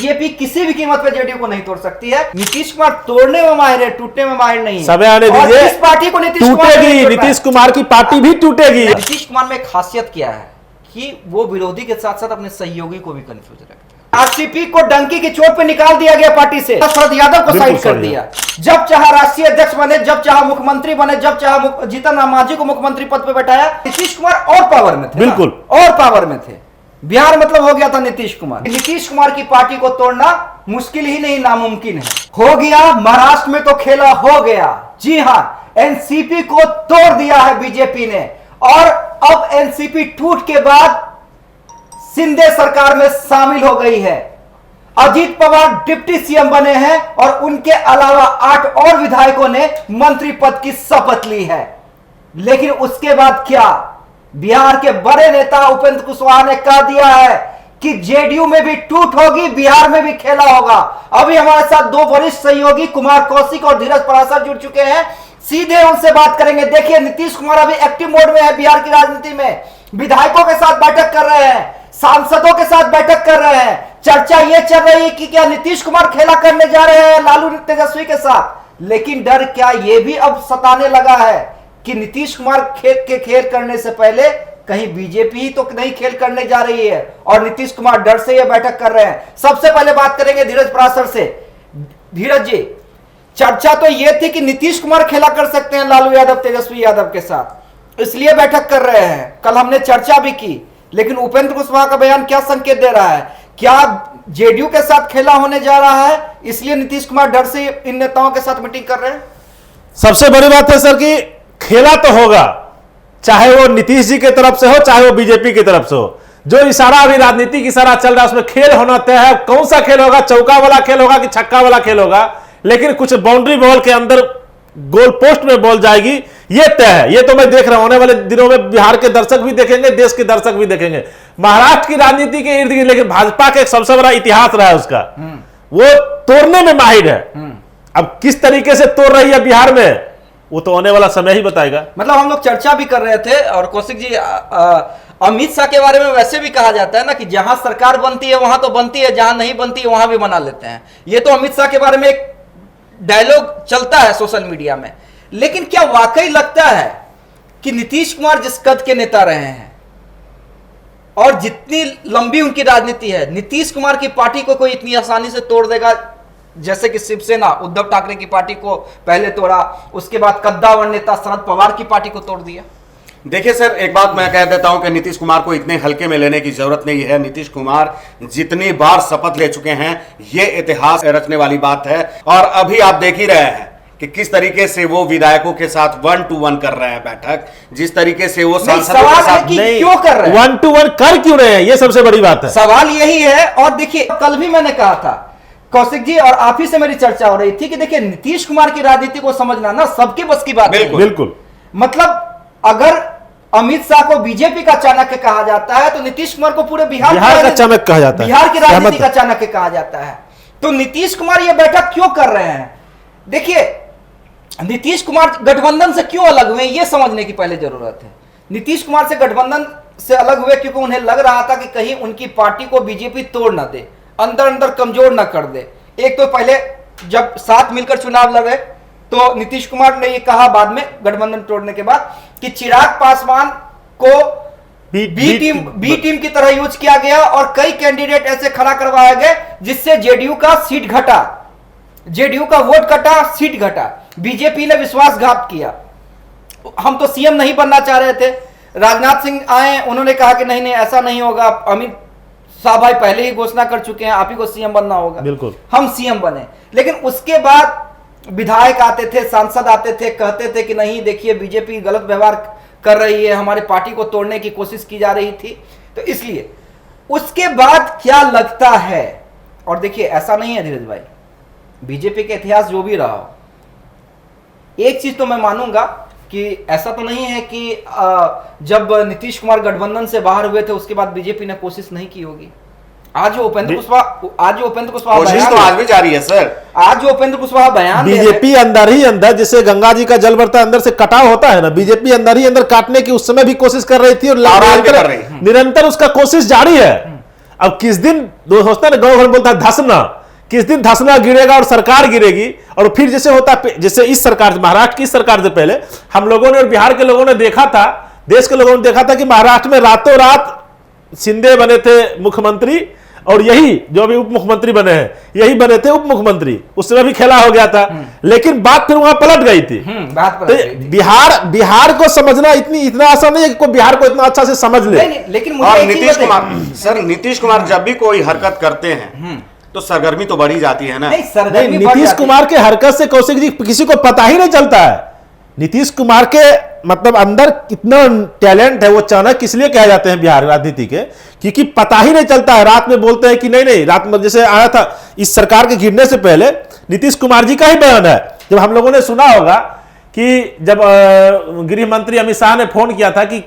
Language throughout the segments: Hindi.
बीजेपी किसी भी कीमत पे जेडीयू को नहीं तोड़ सकती है। नीतीश कुमार तोड़ने में माहिर है, टूटने में माहिर नहीं है। समय आने दीजिए, इस पार्टी को नीतीश कुमार टूटेगी, नीतीश कुमार की पार्टी भी टूटेगी। नीतीश कुमार में खासियत क्या है कि वो विरोधी के साथ साथ अपने सहयोगी को भी कंफ्यूज रखते हैं। आरसीपी को डंकी की चोट पे निकाल दिया गया पार्टी से, शरद यादव को साइड कर दिया। जब चाहा राष्ट्रीय अध्यक्ष बने, जब चाहा मुख्यमंत्री बने, जब चाहा जीतन राम मांझी को मुख्यमंत्री पद पे बैठाया। नीतीश कुमार और पावर में थे, बिल्कुल और पावर में थे। बिहार मतलब हो गया था नीतीश कुमार। नीतीश कुमार की पार्टी को तोड़ना मुश्किल ही नहीं, नामुमकिन है। हो गया, महाराष्ट्र में तो खेला हो गया। जी हां, एनसीपी को तोड़ दिया है बीजेपी ने, और अब एनसीपी टूट के बाद शिंदे सरकार में शामिल हो गई है। अजीत पवार डिप्टी सीएम बने हैं और उनके अलावा 8 और विधायकों ने मंत्री पद की शपथ ली है। लेकिन उसके बाद क्या? बिहार के बड़े नेता उपेंद्र कुशवाहा ने कह दिया है कि जेडीयू में भी टूट होगी, बिहार में भी खेला होगा। अभी हमारे साथ 2 वरिष्ठ सहयोगी कुमार कौशिक और धीरज पराशर जुड़ चुके हैं, सीधे उनसे बात करेंगे। देखिए, नीतीश कुमार अभी एक्टिव मोड में है बिहार की राजनीति में, विधायकों के साथ बैठक कर रहे हैं, सांसदों के साथ बैठक कर रहे हैं। चर्चा यह चल रही है कि क्या नीतीश कुमार खेला करने जा रहे हैं लालू तेजस्वी के साथ। लेकिन डर क्या यह भी अब सताने लगा है कि नीतीश कुमार खेल करने से पहले कहीं बीजेपी ही तो नहीं खेल करने जा रही है, और नीतीश कुमार डर से यह बैठक कर रहे हैं। सबसे पहले बात करेंगे धीरज पराशर से। धीरज जी, चर्चा तो यह थी कि नीतीश कुमार खेला कर सकते हैं लालू यादव तेजस्वी यादव के साथ, इसलिए बैठक कर रहे हैं। कल हमने चर्चा भी की, लेकिन उपेंद्र कुशवाहा का बयान क्या संकेत दे रहा है? क्या जेडीयू के साथ खेला होने जा रहा है, इसलिए नीतीश कुमार डर से इन नेताओं के साथ मीटिंग कर रहे हैं? सबसे बड़ी बात है सर कि खेला तो होगा, चाहे वो नीतीश जी की तरफ से हो, चाहे वो बीजेपी की तरफ से हो। जो इशारा अभी राजनीतिक इशारा चल रहा है उसमें खेल होना तय है। कौन सा खेल होगा? चौका वाला खेल होगा कि छक्का वाला खेल होगा? लेकिन कुछ बाउंड्री बॉल के अंदर गोल पोस्ट में बॉल जाएगी, ये तय है। ये तो मैं देख रहा हूं, आने वाले दिनों में बिहार के दर्शक भी देखेंगे, देश के दर्शक भी देखेंगे। महाराष्ट्र की राजनीति के इर्द गिर्द लेकिन भाजपा का एक सबसे बड़ा इतिहास रहा है उसका, वो तोड़ने में माहिर है। अब किस तरीके से तोड़ रही है बिहार में, वो तो आने वाला समय ही बताएगा। मतलब हम लोग चर्चा भी कर रहे थे, और कौशिक जी, अमित शाह के बारे में वैसे भी कहा जाता है ना कि जहां सरकार बनती है वहां तो बनती है, जहां नहीं बनती है वहां भी बना लेते हैं। ये तो अमित शाह के बारे में एक डायलॉग चलता है सोशल मीडिया में। लेकिन क्या वाकई लगता है कि नीतीश कुमार जिस कद के नेता रहे हैं और जितनी लंबी उनकी राजनीति है, नीतीश कुमार की पार्टी को कोई इतनी आसानी से तोड़ देगा? जैसे कि शिवसेना उद्धव ठाकरे की पार्टी को पहले तोड़ा, उसके बाद कद्दावर नेता शरद पवार की पार्टी को तोड़ दिया। देखिए सर, एक बात मैं कह देता हूं कि नीतीश कुमार को इतने हल्के में लेने की जरूरत नहीं है। नीतीश कुमार जितनी बार शपथ ले चुके हैं, ये इतिहास रचने वाली बात है। और अभी आप देख ही रहे हैं कि किस तरीके से वो विधायकों के साथ 1-to-1 कर रहे हैं बैठक, जिस तरीके से वो सांसदों के साथ क्यों कर रहे हैं, 1-to-1 कर क्यों रहे हैं, ये सबसे बड़ी बात है। सवाल यही है। और देखिए, कल भी मैंने कहा था कौशिक जी, और आप ही से मेरी चर्चा हो रही थी कि देखिए, नीतीश कुमार की राजनीति को समझना ना सबके बस की बात है। बिल्कुल। मतलब अगर अमित शाह को बीजेपी का चाणक्य कहा जाता है, तो नीतीश कुमार को पूरे बिहार का चाणक्य कहा जाता है, बिहार की राजनीति का चाणक्य कहा जाता है। तो नीतीश कुमार ये बैठक क्यों कर रहे हैं? देखिए, नीतीश कुमार गठबंधन से क्यों अलग हुए, ये समझने की पहले जरूरत है। नीतीश कुमार से गठबंधन से अलग हुए क्योंकि उन्हें लग रहा था कि कहीं उनकी पार्टी को बीजेपी तोड़ ना दे, अंदर अंदर कमजोर ना कर दे। एक तो पहले जब साथ मिलकर चुनाव लड़े तो नीतीश कुमार ने ये कहा बाद में गठबंधन तोड़ने के बाद कि चिराग पासवान को बी टीम की तरह यूज किया गया, और कई कैंडिडेट ऐसे खड़ा करवाए गए जिससे जेडीयू का सीट घटा, जेडीयू का वोट घटा, सीट घटा। बीजेपी ने विश्वासघात किया। हम तो सीएम नहीं बनना चाह रहे थे, राजनाथ सिंह आए, उन्होंने कहा कि नहीं नहीं ऐसा नहीं होगा, अमित शाह भाई पहले ही घोषणा कर चुके हैं आप ही को सीएम बनना होगा। बिल्कुल, हम सीएम बने। लेकिन उसके बाद विधायक आते थे, सांसद आते थे, कहते थे कि नहीं देखिए बीजेपी गलत व्यवहार कर रही है, हमारी पार्टी को तोड़ने की कोशिश की जा रही थी। तो इसलिए उसके बाद क्या लगता है, और देखिए ऐसा नहीं है धीरज भाई, बीजेपी का इतिहास जो भी रहा हो, एक चीज तो मैं मानूंगा कि ऐसा तो नहीं है कि जब नीतीश कुमार गठबंधन से बाहर हुए थे उसके बाद बीजेपी ने कोशिश नहीं की होगी। आज जो उपेंद्र कुशवाहा कोशिश तो आज भी जारी है सर। आज जो उपेंद्र कुशवाहा बयान बीजेपी अंदर ही अंदर, जिससे गंगा जी का जल बढ़ता अंदर से कटाव होता है ना, बीजेपी अंदर ही अंदर काटने की उस समय भी कोशिश कर रही थी और निरंतर उसका कोशिश जारी है। अब किस दिन दो होता है ना, गांव घर में बोलता है धसना, किस दिन धसना गिरेगा और सरकार गिरेगी। और फिर जैसे होता, जैसे इस सरकार, महाराष्ट्र की सरकार से पहले हम लोगों ने और बिहार के लोगों ने देखा था, देश के लोगों ने देखा था कि महाराष्ट्र में रातों रात शिंदे बने थे मुख्यमंत्री, और यही जो अभी उप मुख्यमंत्री बने हैं यही बने थे उप मुख्यमंत्री। उस समय भी खेला हो गया था, लेकिन बात फिर वहां पलट गई थी। बात पलट तो गई थी। बिहार को समझना इतना आसान नहीं है कि कोई बिहार को इतना अच्छा से समझ ले। नहीं, लेकिन मुझे और एक चीज नीतीश बताइए। कुमार सर, नीतीश कुमार जब भी कोई हरकत करते हैं तो सरगर्मी तो बढ़ी जाती है ना। नहीं, नहीं, सरगर्मी बढ़ नीतीश जाती है। कुमार के हरकत से कौशिक जी किसी को पता ही नहीं चलता है। नीतीश कुमार के मतलब अंदर कितना टैलेंट है, वो चाणक्य इसलिए कहे जाते हैं बिहार राजनीति के, क्योंकि पता ही नहीं चलता है। रात में बोलते हैं कि नहीं रात में, जैसे आया था इस सरकार के गिरने से पहले नीतीश कुमार जी का ही बयान है, जब हम लोगों ने सुना होगा कि जब गृह मंत्री अमित शाह ने फोन किया था कि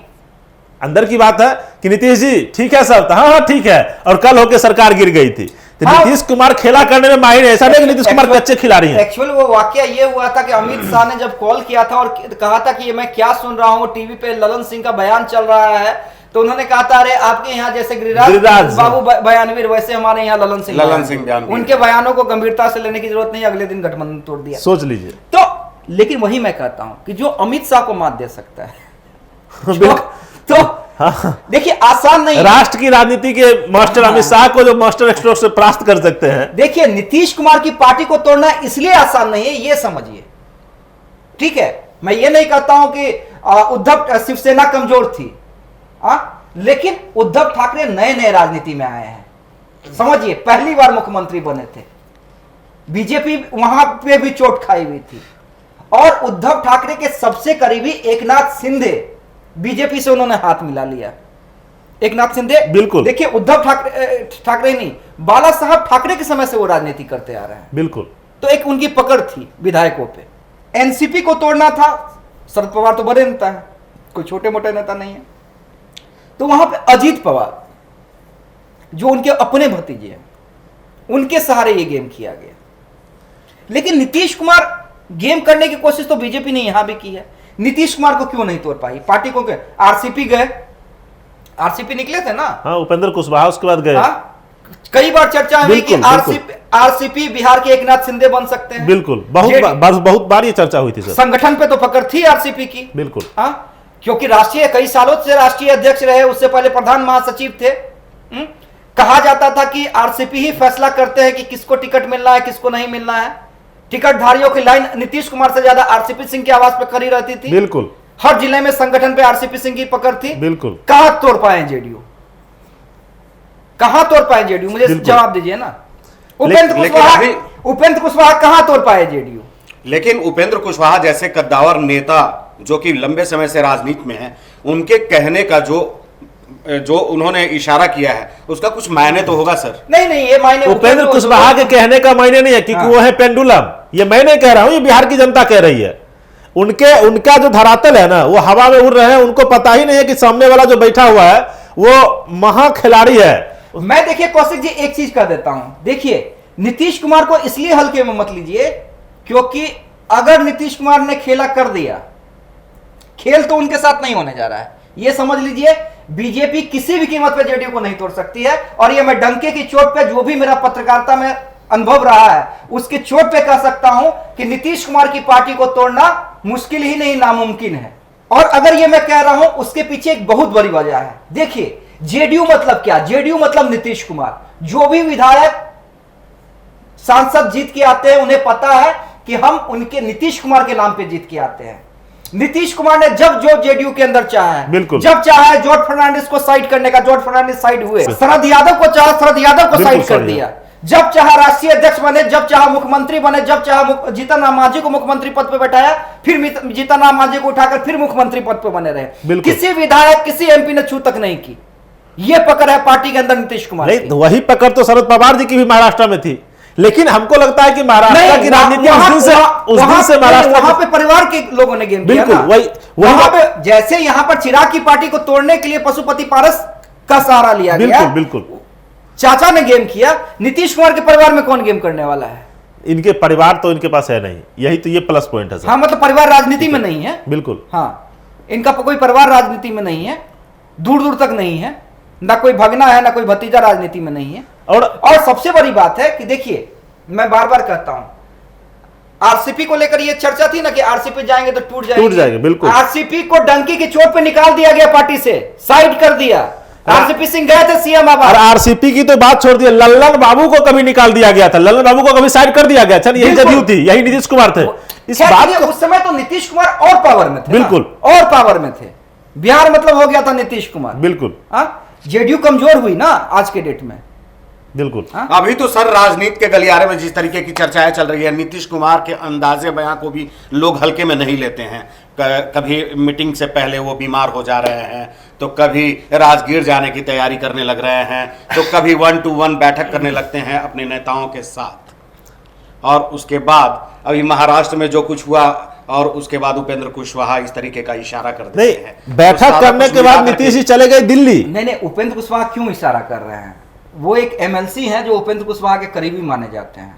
अंदर की बात है कि नीतीश जी ठीक है सब, हाँ ठीक है, और कल होकर सरकार गिर गई थी। तो हाँ, नीतीश कुमार खेला करने में माहिर है, ऐसा नहीं कि नीतीश कुमार कच्चे खिलाड़ी हैं। एक्चुअल वो वाकया ये हुआ था कि अमित शाह ने जब कॉल किया था और कहा था कि ये मैं क्या सुन रहा हूँ, टीवी पे ललन सिंह का बयान चल रहा है, तो उन्होंने कहा था अरे आपके यहाँ जैसे गिरिराज बाबू बयानवीर, वैसे हमारे यहाँ ललन सिंह बयानवीर। उनके बयानों को गंभीरता से लेने की जरूरत नहीं, अगले दिन गठबंधन तोड़ दिया। सोच लीजिए। तो लेकिन वही मैं कहता हूं कि जो अमित शाह को मात दे सकता है तो देखिए आसान नहीं है। राष्ट्र की राजनीति के मास्टर अमित शाह को जो मास्टर स्ट्रोक से परास्त कर सकते हैं। देखिए नीतीश कुमार की पार्टी को तोड़ना इसलिए आसान नहीं है, ये समझिए, ठीक है। मैं ये नहीं कहता हूं कि उद्धव शिवसेना कमजोर थी, लेकिन उद्धव ठाकरे नए नए राजनीति में आए हैं, समझिए, पहली बार मुख्यमंत्री बने थे, बीजेपी वहां पे भी चोट खाई हुई थी, और उद्धव ठाकरे के सबसे करीबी एकनाथ शिंदे, बीजेपी से उन्होंने हाथ मिला लिया। एकनाथ शिंदे बिल्कुल, देखिए उद्धव ठाकरे नहीं, बाला साहब ठाकरे के समय से वो राजनीति करते आ रहे हैं, बिल्कुल। तो एक उनकी पकड़ थी विधायकों पे। एनसीपी को तोड़ना था, शरद पवार तो बड़े नेता है, कोई छोटे मोटे नेता नहीं है, तो वहां पे अजीत पवार जो उनके अपने भतीजे हैं, उनके सहारे ये गेम किया गया। लेकिन नीतीश कुमार गेम करने की कोशिश तो बीजेपी ने यहां भी की है, नीतीश कुमार को क्यों नहीं तोड़ पाई? पार्टी को क्या, आरसीपी गए, आरसीपी निकले थे ना, हाँ, उपेंद्र कुशवाहा उसके बाद गए। कई बार चर्चा हुई कि आरसीपी बिहार के एकनाथ शिंदे बन सकते हैं। बिल्कुल, बहुत बार ये चर्चा हुई थी सर। संगठन पे तो पकड़ थी आरसीपी की, बिल्कुल, क्योंकि राष्ट्रीय कई सालों से राष्ट्रीय अध्यक्ष रहे, उससे पहले प्रधान महासचिव थे। कहा जाता था कि आरसीपी ही फैसला करते हैं कि किसको टिकट मिलना है, किसको नहीं मिलना है। टिकटधारियों की लाइन नीतीश कुमार से ज्यादा आरसीपी सिंह की आवाज पे खड़ी रहती थी। बिल्कुल, हर जिले में संगठन पे आरसीपी सिंह की पकड़ थी। बिल्कुल, कहां तोड़ पाए जेडीयू, कहां तोड़ पाए जेडीयू, मुझे जवाब दीजिए ना। उपेंद्र कुशवाहा कहां तोड़ पाए जेडीयू? लेकिन उपेंद्र कुशवाहा जैसे कद्दावर नेता जो कि लंबे समय से राजनीति में है, उनके कहने का जो उन्होंने इशारा किया है उसका कुछ मायने तो होगा सर। नहीं, ये मायने उपेंद्र कुशवाहा के कहने का मायने नहीं है, क्योंकि वो है पेंडुलम। ये मैं नहीं कह रहा हूं, ये बिहार की जनता कह रही है। उनका जो धरातल है ना, वो हवा में उड़ रहे हैं, उनको पता ही नहीं है कि सामने वाला जो बैठा हुआ है वो महा खिलाड़ी है। मैं देखिए कौशिक जी एक चीज कह देता हूं, देखिए नीतीश कुमार को इसलिए हल्के में मत लीजिए क्योंकि अगर नीतीश कुमार ने खेला कर दिया, खेल तो उनके साथ नहीं होने जा रहा है, ये समझ लीजिए। बीजेपी किसी भी कीमत पे जेडीयू को नहीं तोड़ सकती है, और ये मैं डंके की चोट पे, जो भी मेरा पत्रकारिता में अनुभव रहा है उसकी चोट पे कह सकता हूं कि नीतीश कुमार की पार्टी को तोड़ना मुश्किल ही नहीं नामुमकिन है। और अगर ये मैं कह रहा हूं उसके पीछे एक बहुत बड़ी वजह है। देखिए जेडीयू मतलब क्या, जेडीयू मतलब नीतीश कुमार। जो भी विधायक सांसद जीत के आते हैं उन्हें पता है कि हम उनके नीतीश कुमार के नाम पे जीत के आते हैं। नीतीश कुमार ने जब जो जेडीयू के अंदर चाहा है, बिल्कुल, जब चाहा है जॉर्ज फर्नांडिस को साइड करने का, जॉर्ज फर्नांडिस साइड हुए, शरद यादव को चाहा, शरद यादव को साइड कर दिया। जब चाहा राष्ट्रीय अध्यक्ष बने, जब चाहा मुख्यमंत्री बने, जब चाहा जीतन राम मांझी को मुख्यमंत्री पद पे बैठाया, फिर जीतन राम मांझी को उठाकर फिर मुख्यमंत्री पद पे बने रहे। किसी विधायक, किसी एमपी ने छू तक नहीं की। ये पकड़ है पार्टी के अंदर नीतीश कुमार की। वही पकड़ तो शरद पवार जी की भी महाराष्ट्र में थी, लेकिन हमको लगता है कि महाराष्ट्र की राजनीति उस दिन से महाराष्ट्र वहां पे परिवार के लोगों ने गेम किया ना। वहां पे जैसे यहां पर चिराग की पार्टी को तोड़ने के लिए पशुपति पारस का सहारा लिया गया, बिल्कुल, चाचा ने गेम किया। नीतीश कुमार के परिवार में कौन गेम करने वाला है? इनके परिवार तो इनके पास है नहीं, यही तो ये प्लस पॉइंट है सर। हाँ, मतलब परिवार राजनीति में नहीं है। बिल्कुल, हाँ, इनका कोई परिवार राजनीति में नहीं है, दूर दूर तक नहीं है। ना कोई भगना है ना कोई भतीजा राजनीति में नहीं है। और सबसे बड़ी बात है कि देखिए, मैं बार बार कहता हूं, आरसीपी को लेकर ये चर्चा थी ना कि आरसीपी जाएंगे तो टूट जाएंगे, बिल्कुल। आरसीपी को डंकी की चोट पे निकाल दिया गया, पार्टी से साइड कर दिया। आरसीपी सिंह गए थे सीएम आबाद। और आरसीपी की तो बात छोड़ दी, लल्लन बाबू को कभी निकाल दिया गया था, लल्लन बाबू को कभी साइड कर दिया गया था। यही जदयू थी, यही नीतीश कुमार थे। इस बात को उस समय तो नीतीश कुमार और पावर में थे, बिल्कुल और पावर में थे। बिहार मतलब हो गया था नीतीश कुमार, बिल्कुल। जेडीयू कमजोर हुई ना आज के डेट में, बिल्कुल। अभी तो सर राजनीति के गलियारे में जिस तरीके की चर्चाएं चल रही है, नीतीश कुमार के अंदाजे बयां को भी लोग हल्के में नहीं लेते हैं। कभी मीटिंग से पहले वो बीमार हो जा रहे हैं, तो कभी राजगीर जाने की तैयारी करने लग रहे हैं, तो कभी 1-to-1 बैठक करने लगते हैं अपने नेताओं के साथ। और उसके बाद अभी महाराष्ट्र में जो कुछ हुआ, और उसके बाद उपेंद्र कुशवाहा इस तरीके का इशारा कर देते हैं। बैठक करने के बाद नीतीश जी चले गए दिल्ली। नहीं, उपेंद्र कुशवाहा क्यों इशारा कर रहे हैं? वो एक एमएलसी हैं जो उपेंद्र कुशवाहा के करीबी माने जाते हैं,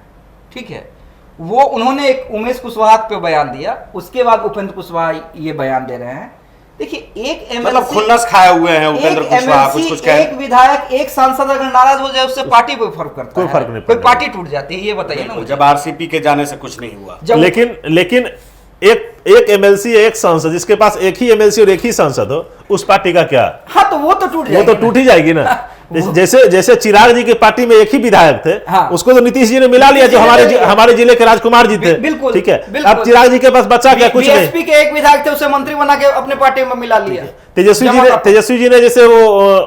ठीक है। वो उन्होंने एक उमेश कुशवाहा पे बयान दिया, उसके बाद उपेंद्र कुशवाहा ये बयान दे रहे हैं। देखिए, एक एमएलसी मतलब खुन्नस खाए हुए हैं उपेंद्र कुशवाहा, कुछ कह, एक विधायक, एक सांसद अगर नाराज हो जाए उससे पार्टी कोई फर्क करता कोई है? फर्क नहीं, कोई पार्टी टूट जाती है, ये बताइए ना। जब आरसीपी के जाने से कुछ नहीं हुआ। लेकिन एक एमएलसी, एक सांसद, जिसके पास एक ही एमएलसी और एक ही सांसद हो, उस पार्टी का क्या? हाँ, तो वो तो टूट जाएगी, वो तो टूट ही जाएगी ना। जैसे चिराग जी के पार्टी में एक ही विधायक थे, हाँ। उसको तो नीतीश जी ने मिला लिया, जो हमारे जिले के राजकुमार जी थे, बिल्कुल, ठीक है। बिल्कुल। अब चिराग जी के पास बचा क्या? कुछ नहीं। बीएसपी के एक विधायक थे, उसे मंत्री बना के अपने पार्टी में मिला लिया। तेजस्वी जी ने जैसे वो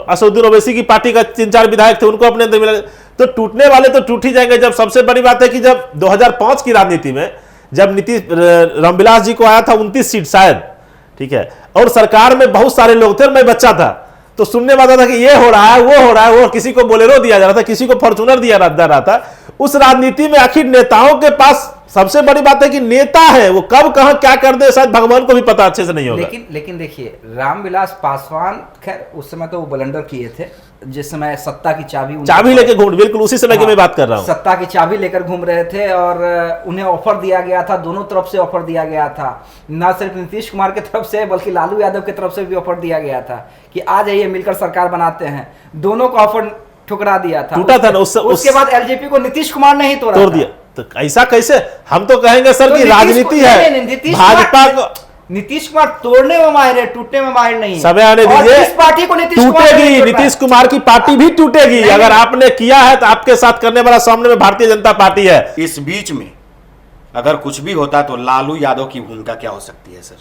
असदुद्दीन ओवैसी की पार्टी का 3-4 विधायक थे, उनको अपने अंदर मिला। तो टूटने वाले तो टूट ही जाएंगे। जब सबसे बड़ी बात है कि जब 2005 की राजनीति में जब नीतीश रामविलास जी को आया था 29 सीट शायद, ठीक है, और सरकार में बहुत सारे लोग थे और मैं बच्चा था, तो सुनने में आता था कि ये हो रहा है, वो हो रहा है, वो किसी को बोलेरो दिया जा रहा था, किसी को फॉर्चूनर दिया जा रहा था। उस राजनीति में आखिर नेताओं के पास सबसे बड़ी बात है कि नेता है, वो कब कहां क्या कर दे शायद भगवान को भी पता अच्छे से नहीं होगा। लेकिन देखिए, रामविलास पासवान, खैर उस समय तो वो ब्लंडर किए थे, जिस समय सत्ता की चाबी लेके घूम, बिल्कुल उसी समय की मैं बात कर रहा हूं। सत्ता की चाबी लेकर घूम रहे थे और उन्हें ऑफर दिया गया था, दोनों तरफ से ऑफर दिया गया था, ना सिर्फ नीतीश कुमार की तरफ से बल्कि लालू यादव की तरफ से भी ऑफर दिया गया था कि आ जाइए मिलकर सरकार बनाते हैं। दोनों को ऑफर ठुकरा दिया था, टूटा था ना। उसके बाद एलजेपी को नीतीश कुमार ने ही तोड़ दिया। तो ऐसा कैसे? हम तो कहेंगे सर कि राजनीति है, भाजपा को नीतीश कुमार तोड़ने में माहिर है, टूटने में माहिर नहीं है। समय आने दीजिए, इस पार्टी को टूटेगी, नीतीश कुमार की पार्टी भी टूटेगी। अगर आपने किया है तो आपके साथ करने वाला सामने में भारतीय जनता पार्टी है। इस बीच में अगर कुछ भी होता तो लालू यादव की भूमिका क्या हो सकती है सर?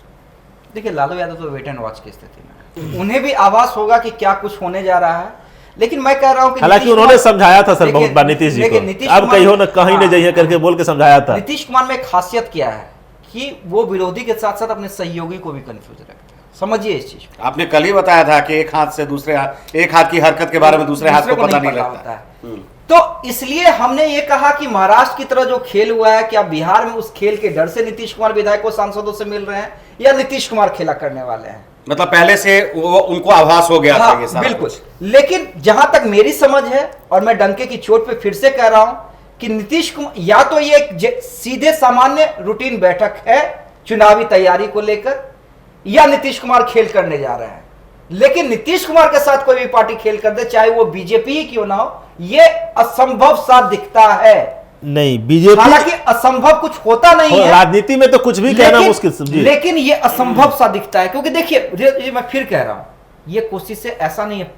देखिए, लालू यादव तो वेट एंड वॉच की स्थिति में, उन्हें भी आभास होगा कि क्या कुछ होने जा रहा है। लेकिन मैं कह रहा हूं कि हालांकि उन्होंने समझाया था सर बहुत बार नीतीश जी को, अब कहीं न जाइए करके बोल के समझाया था। नीतीश कुमार में एक खासियत क्या है कि वो विरोधी के साथ साथ अपने सहयोगी को भी कंफ्यूज रखते हैं। समझिए इस चीज को। आपने कल ही बताया था कि एक हाथ से दूसरे हाथ, एक हाथ की हरकत के बारे में दूसरे हाथ को पता नहीं लगता है। तो इसलिए हमने ये कहा कि महाराष्ट्र की तरह जो खेल हुआ है, क्या बिहार में उस खेल के डर से नीतीश कुमार विधायकों सांसदों से मिल रहे हैं, या नीतीश कुमार खेला करने वाले हैं? मतलब पहले से वो उनको आभास हो गया था ये सारा बिल्कुल। लेकिन जहां तक मेरी समझ है, और मैं डंके की चोट पे फिर से कह रहा हूं कि नीतीश कुमार या तो ये एक सीधे सामान्य रूटीन बैठक है चुनावी तैयारी को लेकर, या नीतीश कुमार खेल करने जा रहे हैं। लेकिन नीतीश कुमार के साथ कोई भी पार्टी खेल कर दे, चाहे वो बीजेपी ही क्यों ना हो, ये असंभव सा दिखता है। नहीं, बीजेपी, हालांकि असंभव कुछ होता नहीं है राजनीति में, तो कुछ भी कहना मुश्किल समझिए, लेकिन ये असंभव सा दिखता है। क्योंकि देखिए, मैं फिर कह रहा हूं, ये कोशिशें ऐसा नहीं है,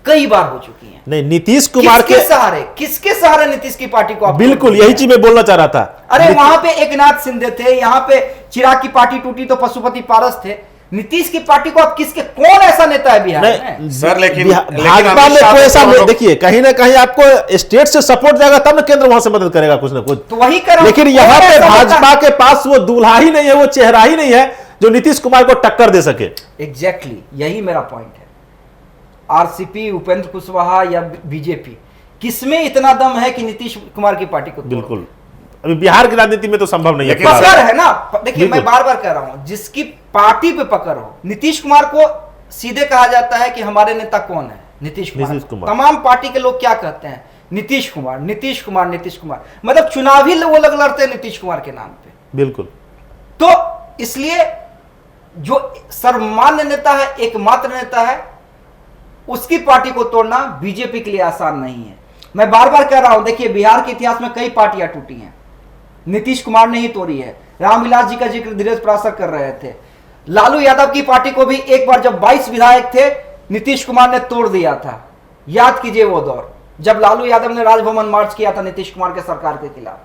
कई बार हो चुकी हैं। नहीं, नीतीश कुमार किसके सहारे नीतीश की पार्टी को? बिल्कुल यही चीज मैं बोलना चाह रहा था। अरे वहां पे एकनाथ शिंदे थे, यहाँ पे चिराग की पार्टी टूटी तो पशुपति पारस थे। नीतीश की पार्टी को आप किसके, कौन ऐसा नेता है बिहार में? सर लेकिन भाजपा में कोई ऐसा, देखिए कहीं ना कहीं आपको स्टेट से सपोर्ट जाएगा तब ना केंद्र वहां से मदद करेगा कुछ ना कुछ। तो वही कर, लेकिन यहाँ पे भाजपा के पास वो दूल्हा ही नहीं है, वो चेहरा ही नहीं है जो नीतीश कुमार को टक्कर दे सके। एग्जैक्टली, यही मेरा पॉइंट है। आरसीपी, उपेंद्र कुशवाहा या बीजेपी, किसमें इतना दम है कि नीतीश कुमार की पार्टी को? बिल्कुल, अभी बिहार की राजनीति में तो संभव नहीं है। पकड़ है ना, देखिए मैं बार बार कह रहा हूं, जिसकी पार्टी पे पकड़ हो। नीतीश कुमार को सीधे कहा जाता है कि हमारे नेता कौन है? नीतीश कुमार। तमाम पार्टी के लोग क्या कहते हैं? नीतीश कुमार, नीतीश कुमार, नीतीश कुमार। मतलब चुनावी वो लोग लड़ते हैं नीतीश कुमार के नाम पे। बिल्कुल। तो इसलिए जो सर्वमान्य नेता है, एकमात्र नेता है, उसकी पार्टी को तोड़ना बीजेपी के लिए आसान नहीं है। मैं बार बार कह रहा हूं, देखिए बिहार के इतिहास में कई पार्टियां टूटी हैं, नीतीश कुमार ने ही तोड़ी है। रामविलास जी का जिक्र धीरज पाराशर कर रहे थे। लालू यादव की पार्टी को भी एक बार जब 22 विधायक थे, नीतीश कुमार ने तोड़ दिया था। याद कीजिए वो दौर जब लालू यादव ने राजभवन मार्च किया था नीतीश कुमार के सरकार के खिलाफ।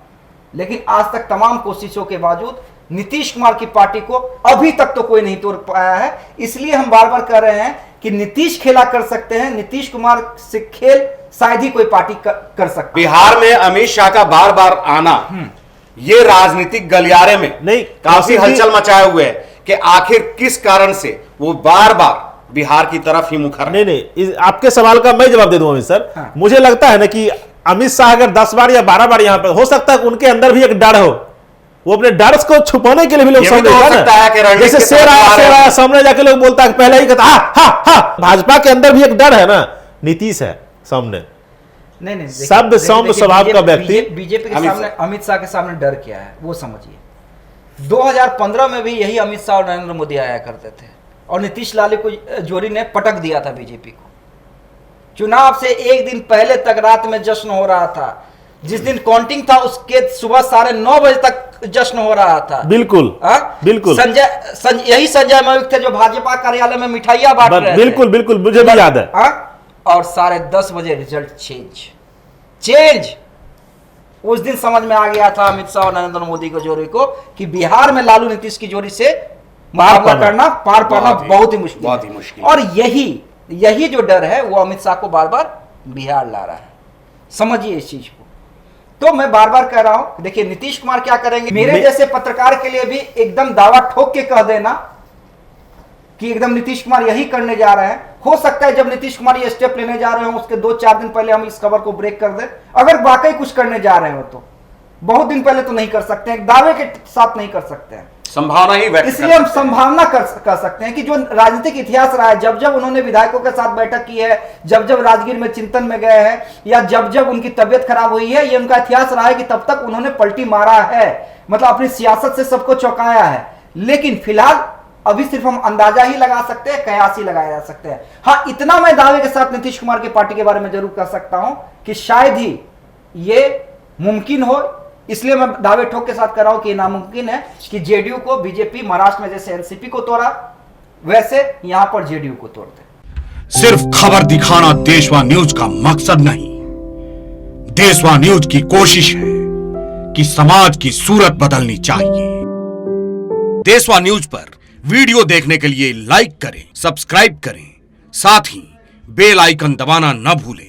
लेकिन आज तक तमाम कोशिशों के बावजूद नीतीश कुमार की पार्टी को अभी तक तो कोई नहीं तोड़ पाया है। इसलिए हम बार बार कह रहे हैं कि नीतीश खेला कर सकते हैं, नीतीश कुमार से खेल शायद ही कोई पार्टी कर सकती है। बिहार में अमित शाह का बार बार आना ये राजनीतिक गलियारे में नहीं, काफी हलचल मचाए हुए है कि आखिर किस कारण से वो बार बार बिहार की तरफ ही मुखर। नहीं, आपके सवाल का मैं जवाब दे दूं अमित सर। हाँ। मुझे लगता है ना कि अमित शाह अगर 10 बार या 12 बार यहां पर, हो सकता है उनके अंदर भी एक डर हो, वो अपने डर को छुपाने के लिए भी लोग ये भी तो हो सकता है कि रणनीति जैसे के शेर तहत आया सामने जाके लोग बोलता है, पहले ही कहता हा। भाजपा के अंदर भी एक डर है ना, नीतीश है सामने। नहीं शब्द सौम्य स्वभाव का व्यक्ति। बीजेपी के सामने अमित शाह के सामने डर क्या है वो समझिए। 2015 में भी यही अमित शाह और नरेंद्र मोदी आया करते थे और नीतीश लाल को जोरी ने पटक दिया था बीजेपी को। चुनाव से एक दिन पहले तक रात में जश्न हो रहा था। जिस दिन काउंटिंग था उसके सुबह 9:30 बजे तक जश्न हो रहा था। बिल्कुल बिल्कुल। यही संजय मयूख थे जो भाजपा कार्यालय में मिठाइयां बांट रहे थे। बिल्कुल मुझे भी याद है। और 10:30 बजे रिजल्ट चेंज। उस दिन समझ में आ गया था अमित शाह और नरेंद्र मोदी को जोड़ी को कि बिहार में लालू नीतीश की जोड़ी से पार पाना बहुत ही मुश्किल। और यही जो डर है वो अमित शाह को बार बार बिहार ला रहा है। समझिए इस चीज को। तो मैं बार बार कह रहा हूं, देखिए नीतीश कुमार क्या करेंगे, मेरे जैसे पत्रकार के लिए भी एकदम दावा ठोक के कह देना कि एकदम नीतीश कुमार यही करने जा रहे हैं। हो सकता है जब नीतीश कुमार ये स्टेप लेने जा रहे हो उसके 2-4 दिन पहले हम इस खबर को ब्रेक कर दें। अगर वाकई कुछ करने जा रहे हो तो बहुत दिन पहले तो नहीं कर सकते हैं, दावे के साथ नहीं कर सकते हैं, संभावना ही व्यक्त। इसलिए हम संभावना कर सकते हैं कि जो राजनीतिक इतिहास रहा है, जब जब उन्होंने विधायकों के साथ बैठक की है, जब जब राजगीर में चिंतन में गए हैं, या जब जब उनकी तबियत खराब हुई है, ये उनका इतिहास रहा है कि तब तक उन्होंने पलटी मारा है, मतलब अपनी सियासत से सबको चौंकाया है। लेकिन फिलहाल अभी सिर्फ हम अंदाजा ही लगा सकते हैं, कयास ही लगाया जा सकते हैं। हाँ, इतना मैं दावे के साथ नीतीश कुमार की पार्टी के बारे में जरूर कह सकता हूं कि शायद ही ये मुमकिन हो। इसलिए मैं दावे ठोक के साथ कर रहा हूं कि नामुमकिन है कि जेडीयू को बीजेपी महाराष्ट्र में जैसे एनसीपी को तोड़ा वैसे यहां पर जेडीयू को तोड़ दे। सिर्फ खबर दिखाना देशवा न्यूज का मकसद नहीं। देशवा न्यूज की कोशिश है कि समाज की सूरत बदलनी चाहिए। देशवा न्यूज पर वीडियो देखने के लिए लाइक करें, सब्सक्राइब करें, साथ ही बेल आइकन दबाना न भूलें।